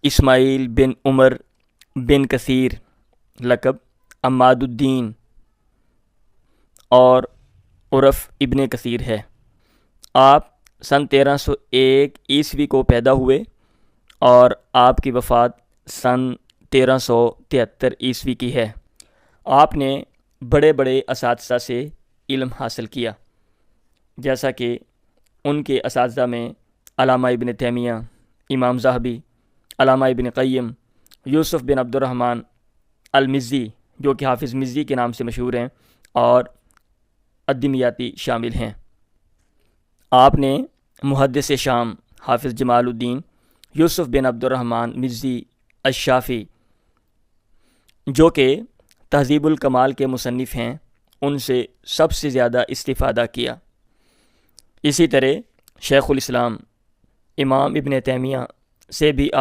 اسماعیل بن عمر بن کثیر لقب عماد الدین اور عرف ابن کثیر ہے۔ آپ سن 1301 عیسوی کو پیدا ہوئے اور آپ کی وفات سن 1373 عیسوی کی ہے۔ آپ نے بڑے بڑے اساتذہ سے علم حاصل کیا، جیسا کہ ان کے اساتذہ میں علامہ ابن تیمیہ، امام ذہبی، علامہ ابن قیم، یوسف بن عبد الرحمن المزی جو کہ حافظ مزی کے نام سے مشہور ہیں، اور الدمیاطی شامل ہیں۔ آپ نے محدث شام حافظ جمال الدین یوسف بن عبد الرحمن مزی الشافعی جو کہ تہذیب الکمال کے مصنف ہیں، ان سے سب سے زیادہ استفادہ کیا۔ اسی طرح شیخ الاسلام امام ابن تیمیہ سے بھی آپ